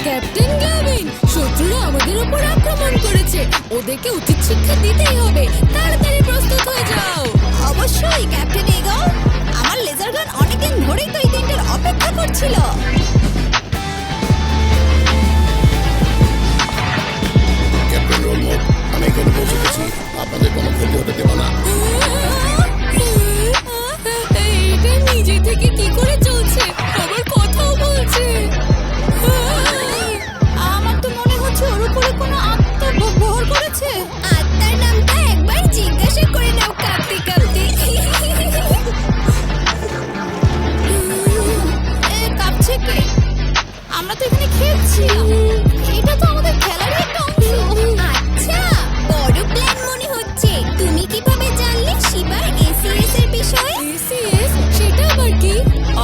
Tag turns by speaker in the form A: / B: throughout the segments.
A: Captain Gavin, শত্রুরা আমাদের উপর আক্রমণ করেছে। ওদেরকে উচিত শিক্ষা দিতেই হবে। তাড়াতাড়ি প্রস্তুত হয়ে যাও।
B: অবশ্যই ক্যাপ্টেন ইগল। আমার লেজার গান অনেকদিন ধরেই তো এই দিনটার অপেক্ষা করছিল।
C: ক্যাপ্টেন রোলমোট, আমি এখানে পৌঁছে গেছি। আপনাদের কোনো ক্ষতি হতে দেব না।
A: এটা নিজে থেকে কি করে চলছে, আবার কথাও বলছে।
B: আমার তো মনে হচ্ছে ওর উপরে কোনো আত্মা ভর করেছে। আত্মার নামটা একবার জিজ্ঞাসা করে নাও কাঁপতে কাঁপতে। কাঁপছে কে? আমরা তো এখানে খেলছিলাম। এটা তো আমাদের খেলারই একটা অংশ। আচ্ছা, বড় প্ল্যান মনে হচ্ছে। তুমি কিভাবে জানলে শিবার এসিএস এর বিষয়ে?
A: এসিএস, সেটা আবার কি?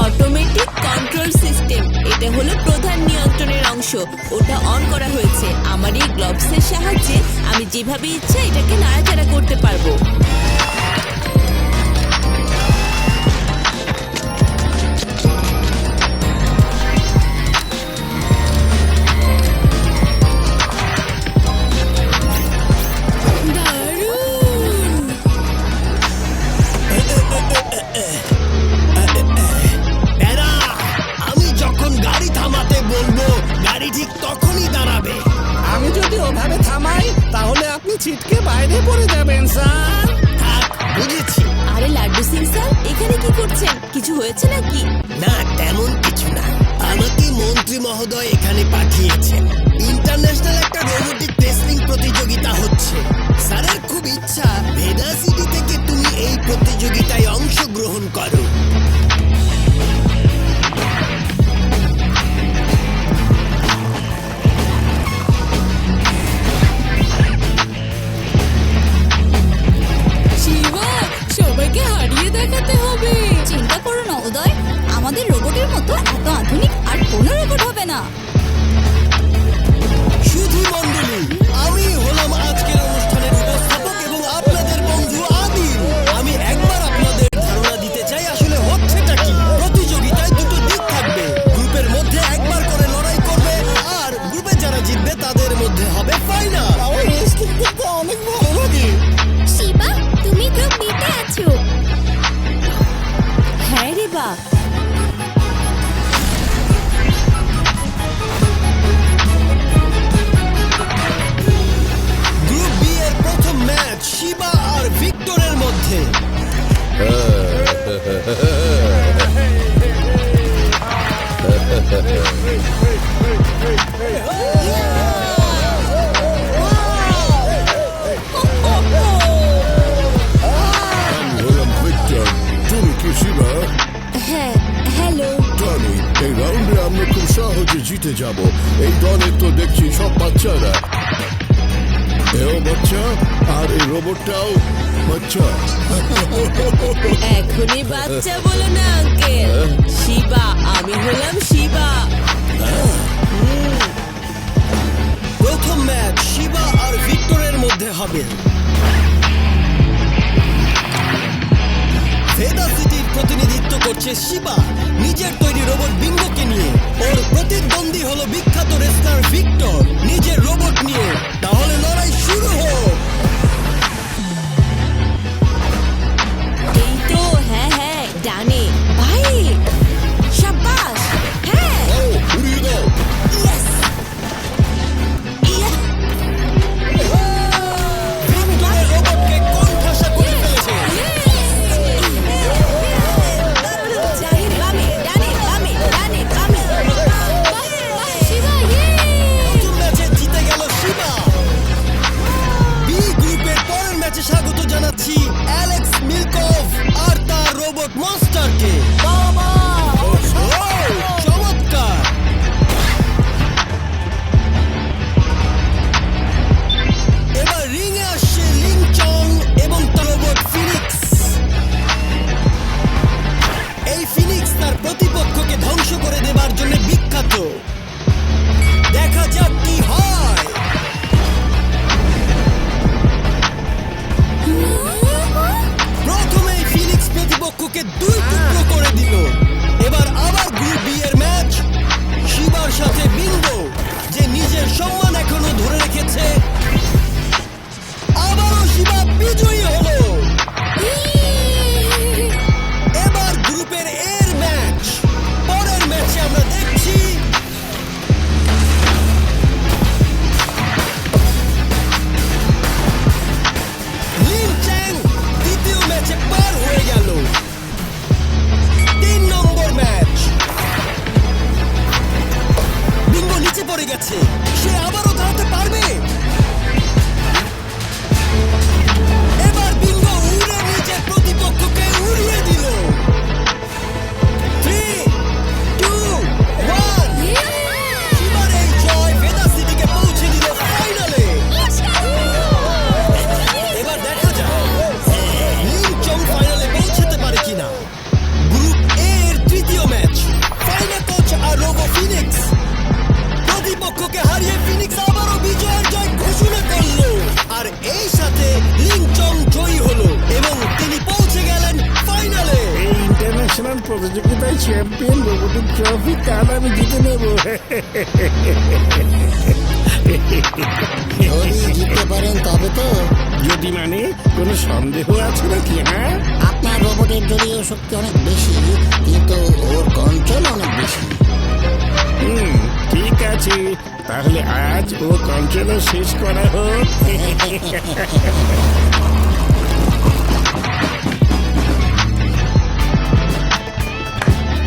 D: Automatic control system. এটা হলো প্রধান নিয়ন্ত্রণের অংশ। ওটা অন করা হয়েছে। আমার এই গ্লোভসের সাহায্যে আমি যেভাবে ইচ্ছা এটাকে নাড়াচাড়া করতে পারবো।
A: দারুণ!
E: এরা, আমি যখন গাড়ি থামাতে বলবো গাড়ি ঠিক তখনই দাঁড়াবে।
F: আমি যদি ওভাবে থামাই তাহলে আপনি ছিটকে বাইরে পড়ে যাবেন স্যার।
E: থাক, বুঝেছি।
D: আরে লাড্ডু সিং স্যার, এখানে কি করছেন? কিছু হয়েছে নাকি?
E: না, তেমন কিছু না। আমাকে মন্ত্রী মহোদয় এখানে পাঠিয়েছেন। ইন্টারন্যাশনাল একটা রোবোটিক টেস্টিং প্রতিযোগিতা হচ্ছে। স্যারের খুব ইচ্ছা ভেদা সিটি থেকে তুমি এই প্রতিযোগিতায় অংশগ্রহণ করো।
A: শিবা, সবাইকে হারিয়ে দেখাতে হবে।
B: চিন্তা করো না উদয়, আমাদের রোবটের মতো এত আধুনিক আর কোনো রোবট হবে না।
E: শুধু মণ্ডলী, আমি হলাম আজকের অনুষ্ঠানের উপস্থাপক এবং আপনাদের বন্ধু আদিল। আমি একবার আপনাদের ধারণা দিতে চাই আসলে হচ্ছেটা কি। প্রতিযোগিতায় দুটো দিক থাকবে। গ্রুপের মধ্যে একবার করে লড়াই করবে, আর গ্রুপে যারা জিতবে তাদের মধ্যে হবে ফাইনাল।
F: আমার রেসলিং করতে অনেক ভালো লাগে।
B: শিবা, তুমি গ্রুপ বিতে আছো।
D: হ্যাঁ রে বা।
E: গ্রুপ বি এর প্রথম ম্যাচ শিবা আর ভিক্টরের মধ্যে।
C: আমি হলাম ভিক্টর। তুমি কি শিবা?
D: হ্যাঁ, হ্যালো।
C: টনি, এই রাউন্ডে আমরা খুব সহজে জিতে যাব। এই দলে তো দেখছি সব বাচ্চারা। এও বাচ্চা, আর এই রোবটটাও বাচ্চা।
D: এখনই বাচ্চা বলো না আঙ্কেল। শিবা, আমি হলাম শিবা।
E: প্রথম ম্যাচ শিবা আর ভিক্টরের মধ্যে হবে। ভেদা সিটির প্রতিনিধিত্ব করছে শিবা নিজের তৈরি রোবট বিঙ্গোকে নিয়ে। ওর প্রতিদ্বন্দ্বী হলো বিখ্যাত রেসলার ভিক্টর নিজের রোবট নিয়ে। তাহলে লড়াই শুরু হোক।
D: এই তো, হ্যাঁ হ্যাঁ, ডানে ভাই। শাবাশ। হ্যাঁ,
C: ও, উড়িয়ে দাও।
D: ইয়েস। ইয়া।
E: ভিক্টরের রোবটকে কোণঠাসা করে ফেলেছে।
D: ডানে, বামে, ডানে, বামে, ডানে,
E: ফিনিক্স। প্রতিপক্ষকে হারিয়ে ফিনিক্স আবারও বিজয়ের জয় ঘোষণা করলো। আর এই সাথে লিংচং জয়ী হলো এবং তিনি পৌঁছে গেলেন ফাইনালে।
F: এই ইন্টারন্যাশনাল প্রতিযোগিতায় চ্যাম্পিয়ন রোবটিক ট্রফি কাল আমি জিতে নেব।
G: যদি জিততে পারেন তবে তো।
F: যদি মানে কোনো সন্দেহ আছে নাকি? হ্যাঁ,
G: আপনার রোবটের যদিও শক্তি অনেক বেশি, কিন্তু ওর কন্ট্রোল অনেক বেশি।
F: ঠিক আছে, তাহলে আজ ও কন্ট্রোলও শেষ করা হোক।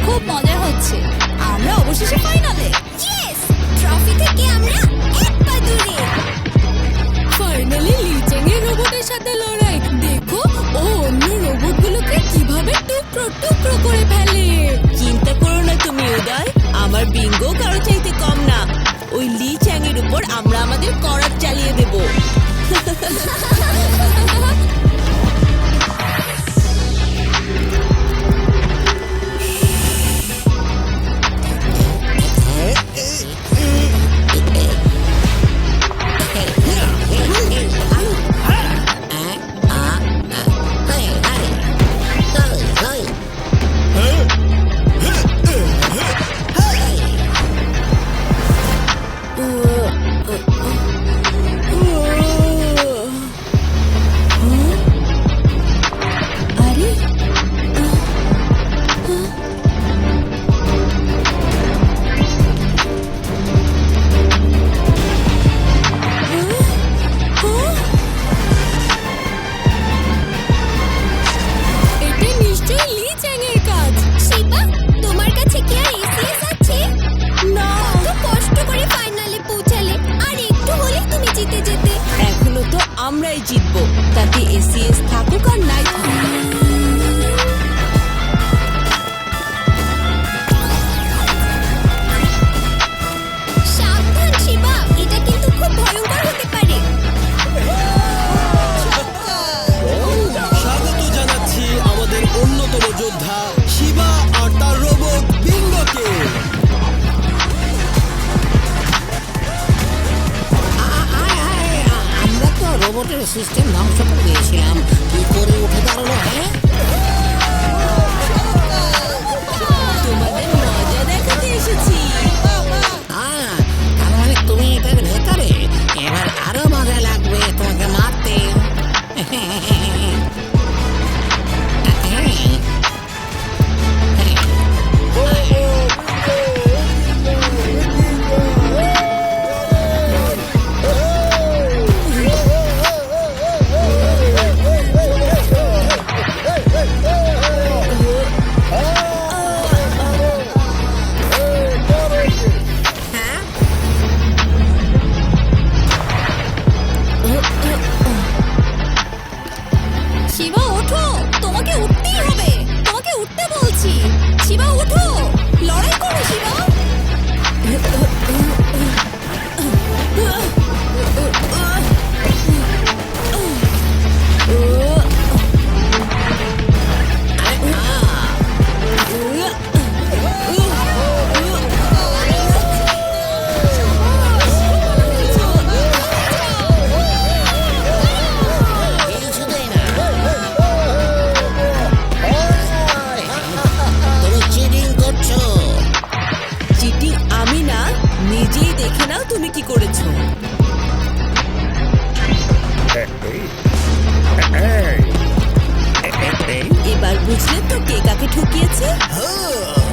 B: খুব মজা হচ্ছে, আমরা অবশেষে ফাইনালে। ইয়েস, ট্রফি থেকে আমরা এক পা দূরে।
A: ফাইনালি লিচেং এর রোবটের সাথে লড়াই দেখো, ও অন্য রোবটগুলোকে কিভাবে টুকরো টুকরো করে ফেলে।
D: চিন্তা করো না তুমি উদয়, আমার বিঙ্গো কারো চাইতে কম না। ওই লি চ্যাং এর উপর আমরা আমাদের করাত চালিয়ে দেব।
B: আরে
A: এটা নিশ্চয়ই লিচেং এর কাজ।
B: শিবা, তোমার কাছে কি আর এসিএস আছে? না, কত কষ্ট করে ফাইনালে পৌঁছালে, আর একটু হলেই তুমি জিতে যেতে।
D: এখনো তো আমরাই জিতবো, তাতে এসিএস থাকুক আর নাই থাকুক।
B: সাবধান শিবা, এটা কিন্তু খুব ভয়ঙ্কর হতে পারে।
E: স্বাগত জানাচ্ছি আমাদের অন্যতম যোদ্ধা শিবা আর তার রোবট বিঙ্গোকে।
G: আমরা তো রোবটের সিস্টেম ধ্বংস করে দিয়েছিলাম, কি করে উঠে দাঁড়ালো? হ্যাঁ,
D: তোমাদের মজা দেখাতে এসেছি।
G: তার মানে তুমি এটার ভেতরে। এবার আরো মজা লাগবে তোমাকে মারতে।
B: শিবা ওঠো, তোমাকে উঠতেই হবে, তোমাকে উঠতে বলছি। শিবা ওঠো, লড়াই করো শিবা।
G: কিছুতেই না। তুমি চিটিং করছো।
D: চিটিং আমি না, নিজেই দেখে নাও তুমি কি করেছো। এবার বুঝলে তো কে কাকে ঠকিয়েছে।
E: হ্যাঁ,